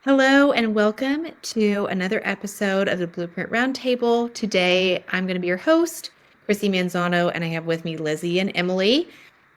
Hello and welcome to another episode of the Blueprint Roundtable. Today, I'm going to be your host, Krissy Manzano, and I have with me Lizzy and Emily.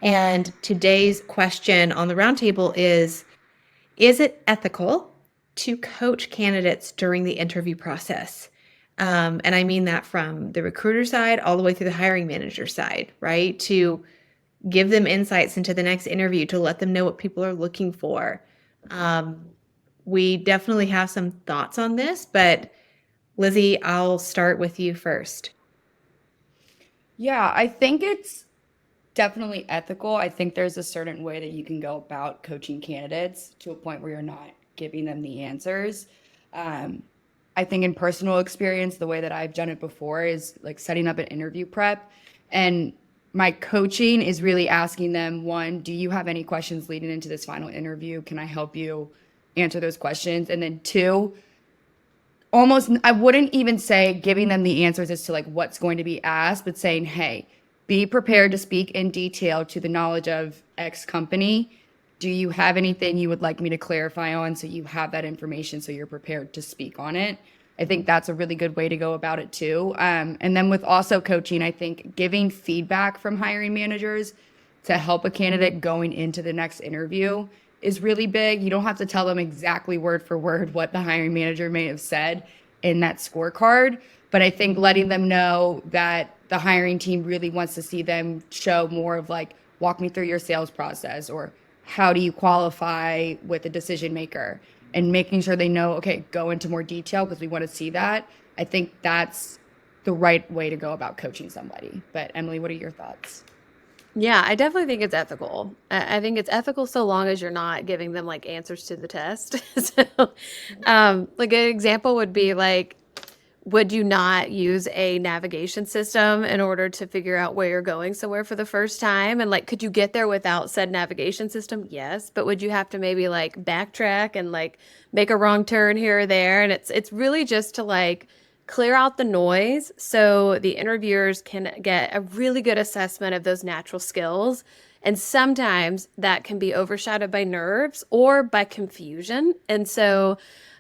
And today's question on the roundtable is it ethical to coach candidates during the interview process? And I mean that from the recruiter side all the way through the hiring manager side, right? To give them insights into the next interview, to let them know what people are looking for. Um, we definitely have some thoughts on this, but Lizzy, I'll start with you first. Yeah, I think it's definitely ethical. I think there's a certain way that you can go about coaching candidates to a point where you're not giving them the answers. Um, I think in personal experience, the way that I've done it before is like setting up an interview prep. And my coaching is really asking them, one, do you have any questions leading into this final interview? Can I help you answer those questions? And then two, almost I wouldn't even say giving them the answers as to like what's going to be asked, but saying, hey, be prepared to speak in detail to the knowledge of X company. Do you have anything you would like me to clarify on so you have that information so you're prepared to speak on it? I think that's a really good way to go about it too. And then with also coaching, I think giving feedback from hiring managers to help a candidate going into the next interview is really big. You don't have to tell them exactly word for word what the hiring manager may have said in that scorecard, but I think letting them know that the hiring team really wants to see them show more of like, walk me through your sales process, or how do you qualify with a decision maker, and making sure they know, okay, go into more detail because we want to see that. I think that's the right way to go about coaching somebody. But Emily, what are your thoughts? Yeah, I definitely think it's ethical. I think it's ethical so long as you're not giving them like answers to the test. Like an example would be like, would you not use a navigation system in order to figure out where you're going somewhere for the first time? And like, could you get there without said navigation system? Yes, but would you have to maybe like backtrack and like make a wrong turn here or there? And it's really just to like clear out the noise so the interviewers can get a really good assessment of those natural skills. And sometimes that can be overshadowed by nerves or by confusion. And so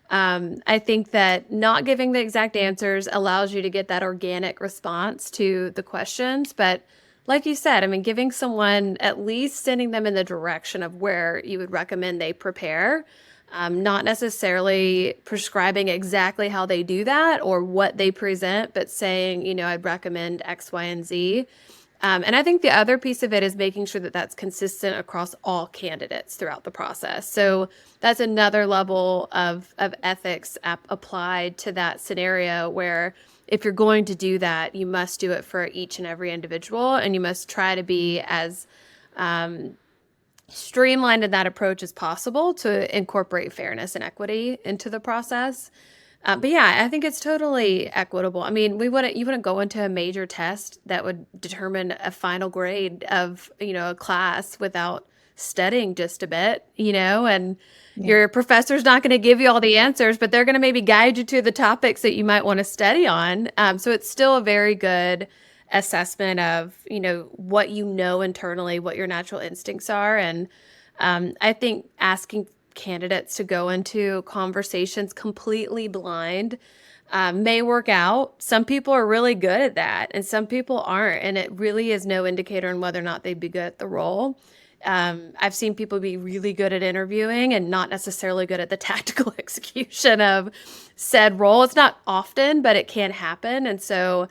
I think that not giving the exact answers allows you to get that organic response to the questions. But like you said, I mean, giving someone at least sending them in the direction of where you would recommend they prepare, not necessarily prescribing exactly how they do that or what they present, but saying, I'd recommend X, Y, and Z. And I think the other piece of it is making sure that that's consistent across all candidates throughout the process. So that's another level of ethics applied to that scenario where if you're going to do that, you must do it for each and every individual, and you must try to be as streamlined in that approach as possible to incorporate fairness and equity into the process. But yeah, I think it's totally equitable. I mean, you wouldn't go into a major test that would determine a final grade of, a class without studying just a bit, and Yeah. your professor's not going to give you all the answers, but they're going to maybe guide you to the topics that you might want to study on. So it's still a very good assessment of, what you know internally, what your natural instincts are. And I think asking candidates to go into conversations completely blind may work out. Some people are really good at that, and some people aren't. And it really is no indicator on whether or not they'd be good at the role. I've seen people be really good at interviewing and not necessarily good at the tactical execution of said role. It's not often, but it can happen. And so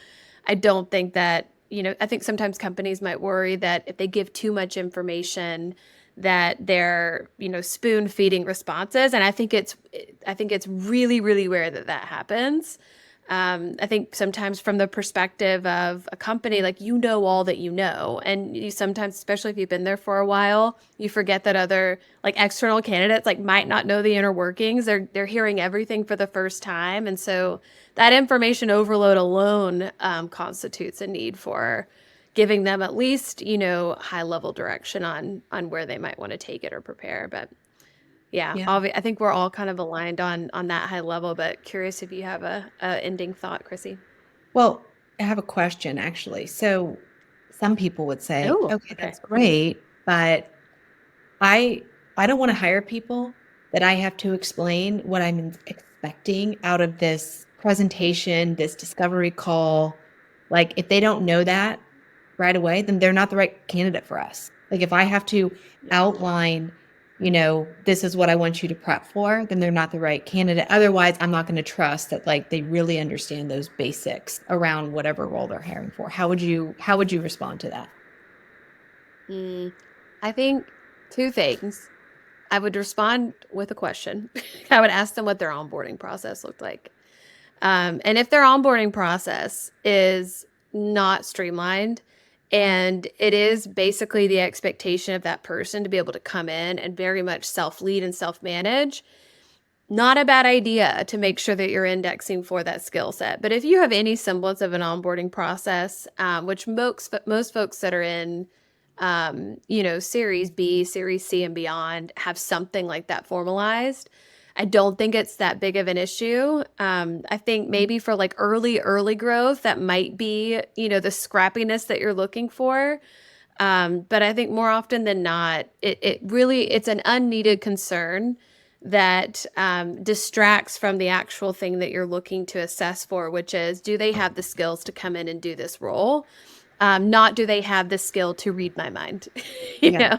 I don't think that, I think sometimes companies might worry that if they give too much information, that they're, spoon feeding responses. And I think it's really, really rare that that happens. I think sometimes from the perspective of a company, like all that you know, and you sometimes, especially if you've been there for a while, you forget that other like external candidates like might not know the inner workings. They're hearing everything for the first time, and so that information overload alone constitutes a need for giving them at least high level direction on where they might want to take it or prepare. But yeah, Yeah. I think we're all kind of aligned on that high level, but curious if you have a ending thought, Krissy. Well, I have a question actually. So some people would say, Oh, okay, okay. that's great, but I I don't want to hire people that I have to explain what I'm expecting out of this presentation, this discovery call. Like, if they don't know that right away, then they're not the right candidate for us. Like, if I have to outline, this is what I want you to prep for, then they're not the right candidate. Otherwise, I'm not going to trust that like they really understand those basics around whatever role they're hiring for. How would you respond to that? I think two things. I would respond with a question. I would ask them what their onboarding process looked like. And if their onboarding process is not streamlined and it is basically the expectation of that person to be able to come in and very much self-lead and self-manage, not a bad idea to make sure that you're indexing for that skill set. But if you have any semblance of an onboarding process, which most folks that are in Series B, Series C, and beyond have something like that formalized. I don't think it's that big of an issue. I think maybe for like early growth, that might be, the scrappiness that you're looking for. But I think more often than not, it's an unneeded concern that distracts from the actual thing that you're looking to assess for, which is, do they have the skills to come in and do this role? Not do they have the skill to read my mind? Yeah.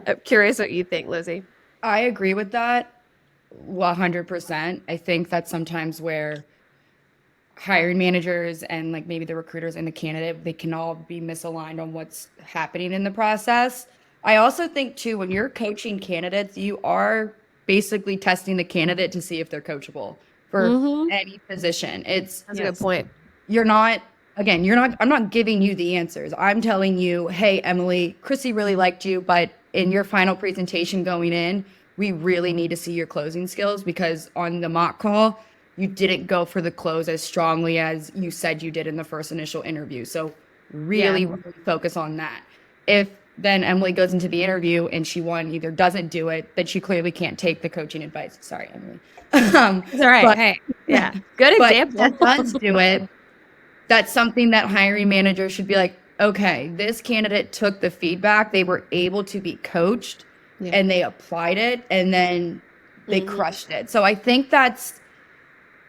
I'm curious what you think, Lizzy. I agree with that 100%. I think that's sometimes where hiring managers and like maybe the recruiters and the candidate, they can all be misaligned on what's happening in the process. I also think too, when you're coaching candidates, you are basically testing the candidate to see if they're coachable for any position. That's a good point. I'm not giving you the answers. I'm telling you, hey, Emily, Krissy really liked you, but in your final presentation going in, we really need to see your closing skills because on the mock call, you didn't go for the close as strongly as you said you did in the first initial interview. So really focus on that. If then Emily goes into the interview and she either doesn't do it, then she clearly can't take the coaching advice. Sorry, Emily. It's all right. But- hey, yeah, good But example. if does do it, that's something that hiring managers should be like, okay, this candidate took the feedback, they were able to be coached and they applied it and then they crushed it. So I think that's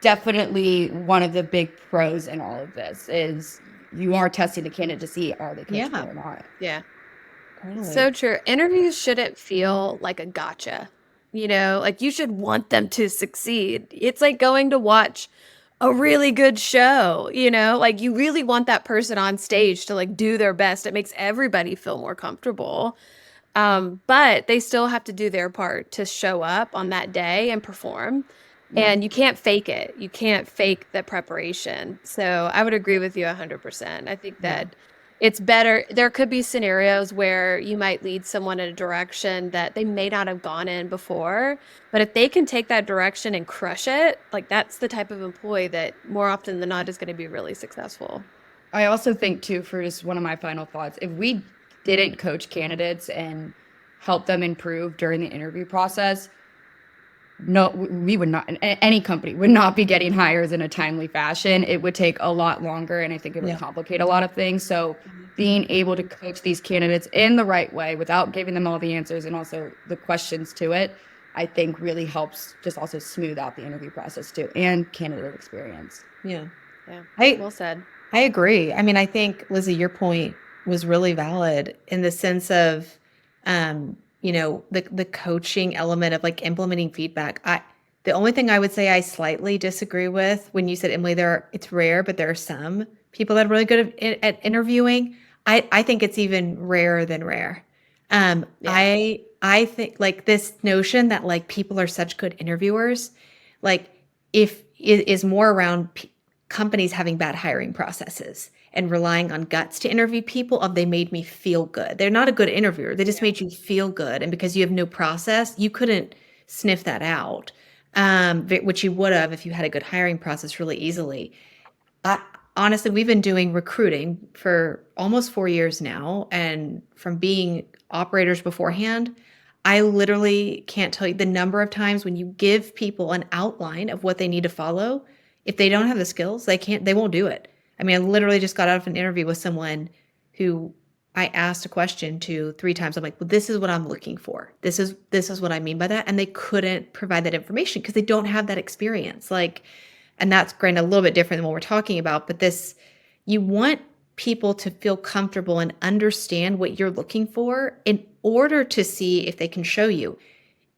definitely one of the big pros in all of this is you are testing the candidate to see are they coachable or not. Yeah. Totally. So true. Interviews shouldn't feel like a gotcha. Like you should want them to succeed. It's like going to watch a really good show, like you really want that person on stage to like do their best. It makes everybody feel more comfortable. But they still have to do their part to show up on that day and perform. And you can't fake it. You can't fake the preparation. So I would agree with you 100%. I think that it's better. There could be scenarios where you might lead someone in a direction that they may not have gone in before. But if they can take that direction and crush it, like that's the type of employee that more often than not is going to be really successful. I also think too, for just one of my final thoughts, if we didn't coach candidates and help them improve during the interview process, no, we would not, any company would not be getting hires in a timely fashion. It would take a lot longer, and I think it would complicate a lot of things. So being able to coach these candidates in the right way without giving them all the answers and also the questions to it, I think really helps just also smooth out the interview process too and candidate experience. Yeah. Well said. I agree. I mean, I think, Lizzy, your point was really valid in the sense of, the coaching element of like implementing feedback. The only thing I would say I slightly disagree with when you said, Emily, it's rare, but there are some people that are really good at interviewing. I think it's even rarer than rare. I think like this notion that like people are such good interviewers, like is more around companies having bad hiring processes and relying on guts to interview people they made me feel good. They're not a good interviewer. They just made you feel good. And because you have no process, you couldn't sniff that out, which you would have if you had a good hiring process really easily. Honestly, we've been doing recruiting for almost 4 years now. And from being operators beforehand, I literally can't tell you the number of times when you give people an outline of what they need to follow. If they don't have the skills, they won't do it. I mean, I literally just got out of an interview with someone who I asked a question to 3 times. I'm like, well, this is what I'm looking for. This is what I mean by that. And they couldn't provide that information because they don't have that experience. Like, and that's granted a little bit different than what we're talking about, but you want people to feel comfortable and understand what you're looking for in order to see if they can show you.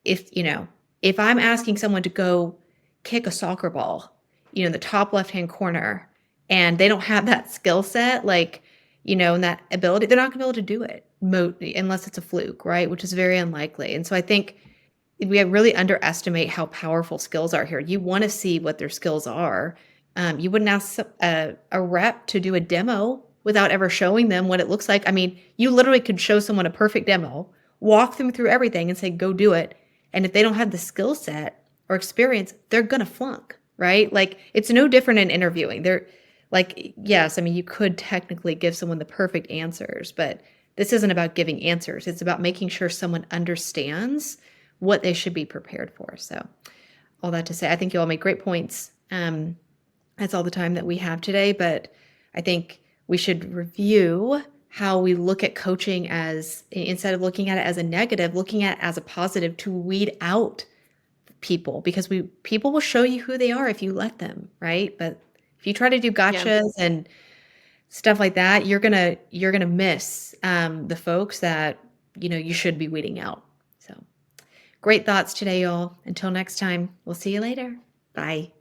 If I'm asking someone to go kick a soccer ball, in the top left-hand corner, and they don't have that skill set, like, and that ability, they're not gonna be able to do it unless it's a fluke, right? Which is very unlikely. And so I think we really underestimate how powerful skills are here. You want to see what their skills are. You wouldn't ask a rep to do a demo without ever showing them what it looks like. I mean, you literally could show someone a perfect demo, walk them through everything and say, go do it. And if they don't have the skill set or experience, they're going to flunk, right? Like, it's no different in interviewing. They're like, yes, I mean, you could technically give someone the perfect answers, but this isn't about giving answers. It's about making sure someone understands what they should be prepared for. So all that to say, I think you all make great points. That's all the time that we have today, but I think we should review how we look at coaching as, instead of looking at it as a negative, looking at it as a positive to weed out people, because people will show you who they are if you let them, right? But if you try to do gotchas and stuff like that, you're gonna miss the folks that you should be weeding out. So great thoughts today, y'all. Until next time, we'll see you later. Bye.